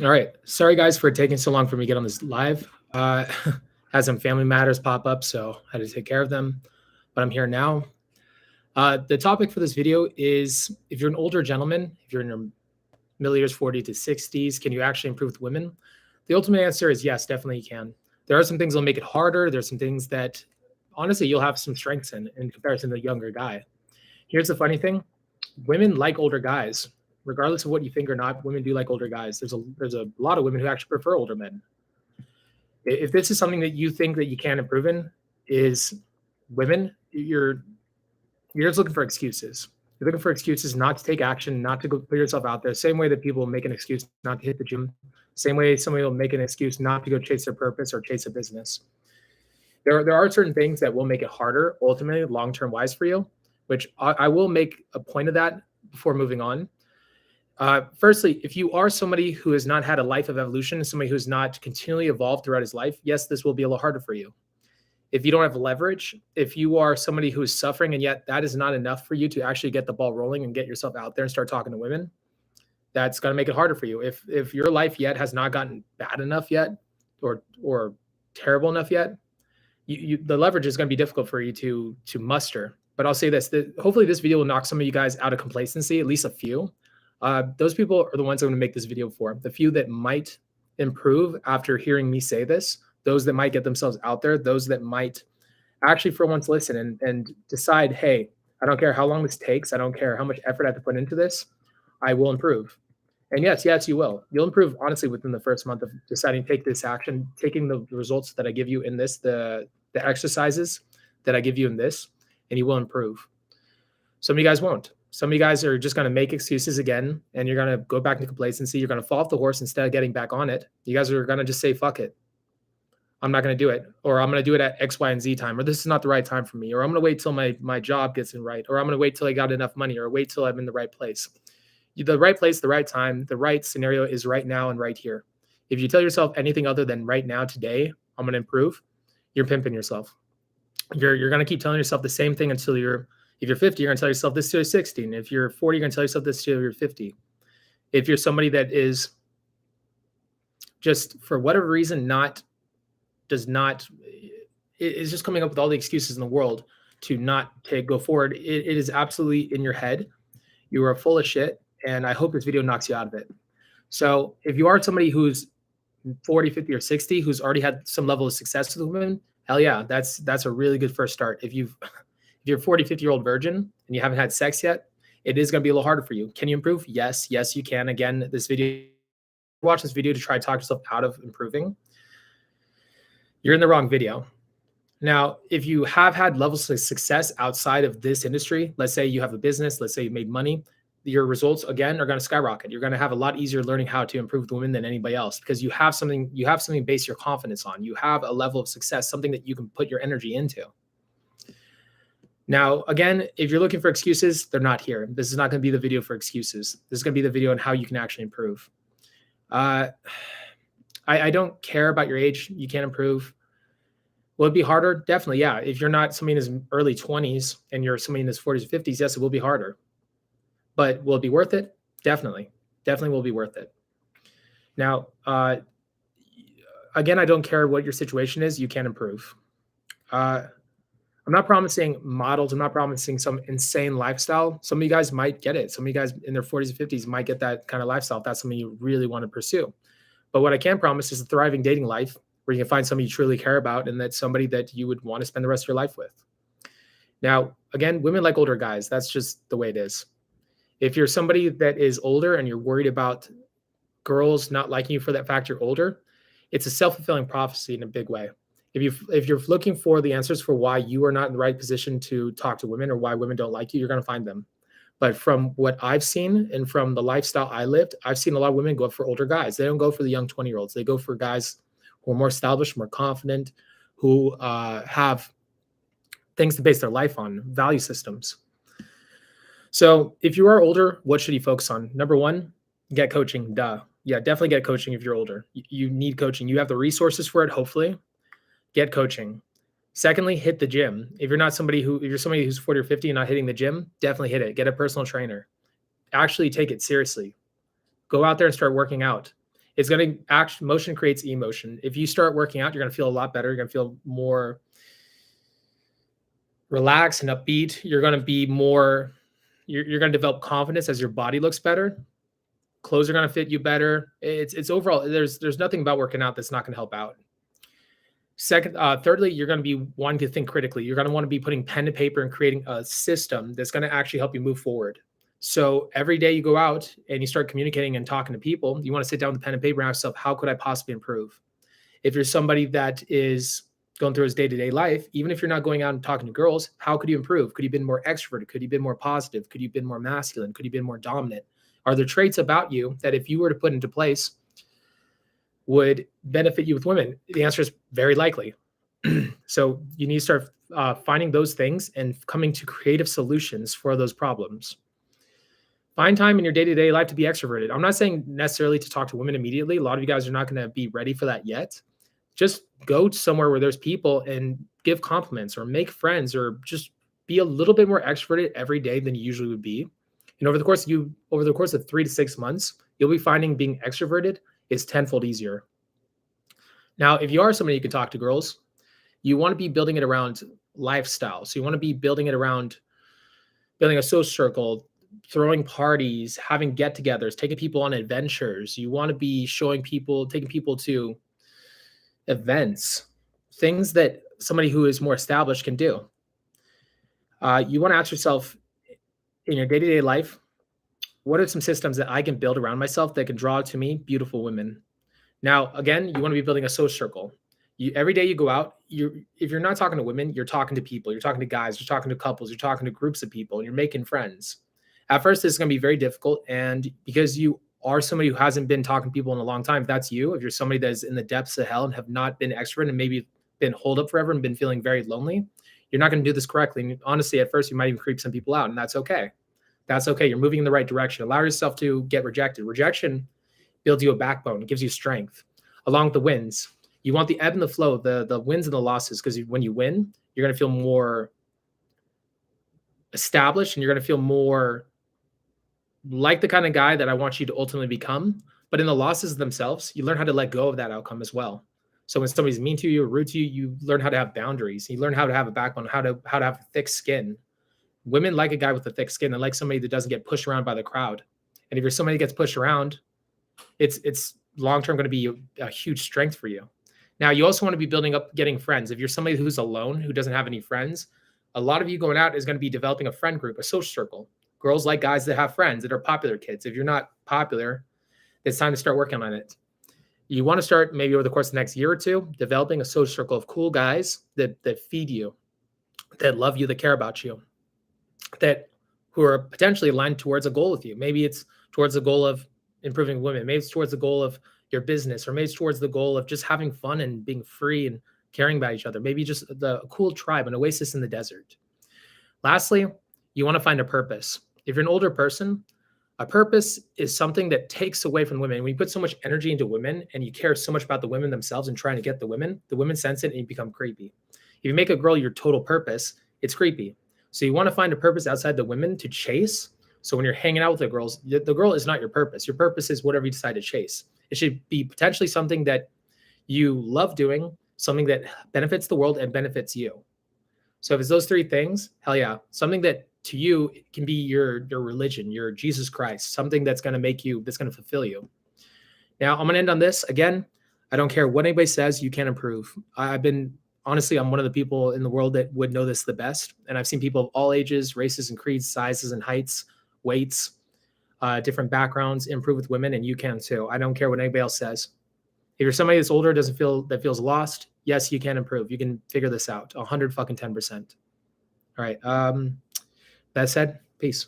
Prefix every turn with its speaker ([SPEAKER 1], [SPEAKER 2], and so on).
[SPEAKER 1] All right. Sorry, guys, for taking so long for me to get on this live. Had some family matters pop up, so I had to take care of them. But I'm here now. The topic for this video is if you're an older gentleman, if you're in your middle years, 40 to 60s, can you actually improve with women? The ultimate answer is yes, definitely you can. There are some things that'll make it harder. There's some things that honestly you'll have some strengths in comparison to a younger guy. Here's the funny thing: women like older guys. Regardless of what you think or not, women do like older guys. There's a lot of women who actually prefer older men. If this is something that you think that you can improve in, is women, you're just looking for excuses. You're looking for excuses not to take action, not to go put yourself out there. Same way that people make an excuse not to hit the gym. Same way somebody will make an excuse not to go chase their purpose or chase a business. There are certain things that will make it harder, ultimately, long term wise for you, which I will make a point of that before moving on. Firstly, if you are somebody who has not had a life of evolution, somebody who's not continually evolved throughout his life, yes, this will be a little harder for you. If you don't have leverage, if you are somebody who is suffering and yet that is not enough for you to actually get the ball rolling and get yourself out there and start talking to women, that's going to make it harder for you. If your life yet has not gotten bad enough yet or terrible enough yet, the leverage is going to be difficult for you to muster. But I'll say this: that hopefully this video will knock some of you guys out of complacency, at least a few. Those people are the ones I'm going to make this video for. The few that might improve after hearing me say this, those that might get themselves out there, those that might actually for once listen and decide, hey, I don't care how long this takes. I don't care how much effort I have to put into this. I will improve. And yes, you will. You'll improve honestly within the first month of deciding to take this action, taking the results that I give you in this, the exercises that I give you in this, and you will improve. Some of you guys won't. Some of you guys are just going to make excuses again, and you're going to go back into complacency. You're going to fall off the horse instead of getting back on it. You guys are going to just say, fuck it. I'm not going to do it, or I'm going to do it at X, Y, and Z time, or this is not the right time for me, or I'm going to wait till my job gets in right, or I'm going to wait till I got enough money, or wait till I'm in the right place. The right place, the right time, the right scenario is right now and right here. If you tell yourself anything other than right now, today, I'm going to improve, you're pimping yourself. You're going to keep telling yourself the same thing until if you're 50, you're going to tell yourself this till you're 60. And if you're 40, you're going to tell yourself this till you're 50. If you're somebody that is just for whatever reason is just coming up with all the excuses in the world to not go forward, it is absolutely in your head. You are full of shit. And I hope this video knocks you out of it. So if you are somebody who's 40, 50, or 60, who's already had some level of success with women, hell yeah, that's a really good first start. If you're a 40, 50-year-old virgin and you haven't had sex yet, it is going to be a little harder for you. Can you improve? Yes, you can. Again, watch this video to try to talk yourself out of improving. You're in the wrong video. Now, if you have had levels of success outside of this industry, let's say you have a business, let's say you made money, your results again are going to skyrocket. You're going to have a lot easier learning how to improve the women than anybody else because you have something to base your confidence on. You have a level of success, something that you can put your energy into. Now, again, if you're looking for excuses, they're not here. This is not going to be the video for excuses. This is going to be the video on how you can actually improve. I don't care about your age. You can't improve. Will it be harder? Definitely, yeah. If you're not somebody in his early 20s and you're somebody in his 40s or 50s, yes, it will be harder. But will it be worth it? Definitely will be worth it. Now, again, I don't care what your situation is. You can improve. I'm not promising models. I'm not promising some insane lifestyle. Some of you guys might get it. Some of you guys in their 40s and 50s might get that kind of lifestyle if that's something you really want to pursue. But what I can promise is a thriving dating life where you can find somebody you truly care about and that's somebody that you would want to spend the rest of your life with. Now, again, women like older guys. That's just the way it is. If you're somebody that is older and you're worried about girls not liking you for that fact you're older, it's a self-fulfilling prophecy in a big way. If you're looking for the answers for why you are not in the right position to talk to women or why women don't like you, you're going to find them. But from what I've seen and from the lifestyle I lived, I've seen a lot of women go up for older guys. They don't go for the young 20-year-olds. They go for guys who are more established, more confident, who have things to base their life on, value systems. So if you are older, what should you focus on? Number one, get coaching. Duh. Yeah, definitely get coaching if you're older. You need coaching. You have the resources for it, hopefully. Get coaching. Secondly, hit the gym. If you're somebody who's 40 or 50 and not hitting the gym, definitely hit it. Get a personal trainer. actually take it seriously. Go out there and start working out. It's going to act, motion creates emotion. If you start working out, you're going to feel a lot better. You're going to feel more relaxed and upbeat. You're going to be more, you're going to develop confidence as your body looks better. Clothes are going to fit you better. It's overall, there's nothing about working out that's not going to help out. Thirdly, you're going to be wanting to think critically. You're going to want to be putting pen to paper and creating a system that's going to actually help you move forward. So every day you go out and you start communicating and talking to people, you want to sit down with pen and paper and ask yourself, how could I possibly improve? If you're somebody that is going through his day-to-day life, even if you're not going out and talking to girls, how could you improve? Could you be more extroverted? Could you be more positive? Could you be more masculine? Could you be more dominant? Are there traits about you that if you were to put into place would benefit you with women? The answer is very likely. So you need to start finding those things and coming to creative solutions for those problems. Find time in your day-to-day life to be extroverted. I'm not saying necessarily to talk to women immediately. A lot of you guys are not going to be ready for that yet. Just go somewhere where there's people and give compliments or make friends or just be a little bit more extroverted every day than you usually would be. And over the course of 3 to 6 months, you'll be finding being extroverted is tenfold easier. Now, if you are somebody who can talk to girls, you want to be building it around lifestyle. So you want to be building it around building a social circle, throwing parties, having get-togethers, taking people on adventures. You want to be taking people to events, things that somebody who is more established can do. You want to ask yourself in your day-to-day life, what are some systems that I can build around myself that can draw to me beautiful women? Now, again, you want to be building a social circle. Every day you go out, if you're not talking to women, you're talking to people, you're talking to guys, you're talking to couples, you're talking to groups of people, and you're making friends. At first, this is going to be very difficult. And because you are somebody who hasn't been talking to people in a long time, if that's you, if you're somebody that's in the depths of hell and have not been extrovert and maybe been holed up forever and been feeling very lonely, you're not going to do this correctly. And honestly, at first, you might even creep some people out, and that's okay. That's okay. You're moving in the right direction. Allow yourself to get rejected. Rejection builds you a backbone. It gives you strength. Along with the wins, you want the ebb and the flow, the wins and the losses, because when you win, you're going to feel more established and you're going to feel more like the kind of guy that I want you to ultimately become. But in the losses themselves, you learn how to let go of that outcome as well. So when somebody's mean to you or rude to you, you learn how to have boundaries. You learn how to have a backbone, how to have thick skin. Women like a guy with a thick skin. They like somebody that doesn't get pushed around by the crowd. And if you're somebody that gets pushed around, it's long-term going to be a huge strength for you. Now, you also want to be building up, getting friends. If you're somebody who's alone, who doesn't have any friends, a lot of you going out is going to be developing a friend group, a social circle. Girls like guys that have friends, that are popular kids. If you're not popular, it's time to start working on it. You want to start maybe over the course of the next year or two, developing a social circle of cool guys that feed you, that love you, that care about you, who are potentially aligned towards a goal with you. Maybe it's towards the goal of improving women. Maybe it's towards the goal of your business, or maybe it's towards the goal of just having fun and being free and caring about each other. Maybe just a cool tribe, an oasis in the desert. Lastly, you want to find a purpose. If you're an older person, a purpose is something that takes away from women. When you put so much energy into women and you care so much about the women themselves and trying to get the women sense it and you become creepy. If you make a girl your total purpose, it's creepy. So you want to find a purpose outside the women to chase. So when you're hanging out with the girls, the girl is not your purpose. Your purpose is whatever you decide to chase. It should be potentially something that you love doing, something that benefits the world and benefits you. So if it's those three things, hell yeah. Something that to you can be your religion, your Jesus Christ, something that's going to make you, that's going to fulfill you. Now, I'm going to end on this. Again, I don't care what anybody says, you can improve. Honestly, I'm one of the people in the world that would know this the best. And I've seen people of all ages, races and creeds, sizes and heights, weights, different backgrounds improve with women, and you can too. I don't care what anybody else says. If you're somebody that's older, that feels lost, yes, you can improve. You can figure this out 110%. All right. That said, peace.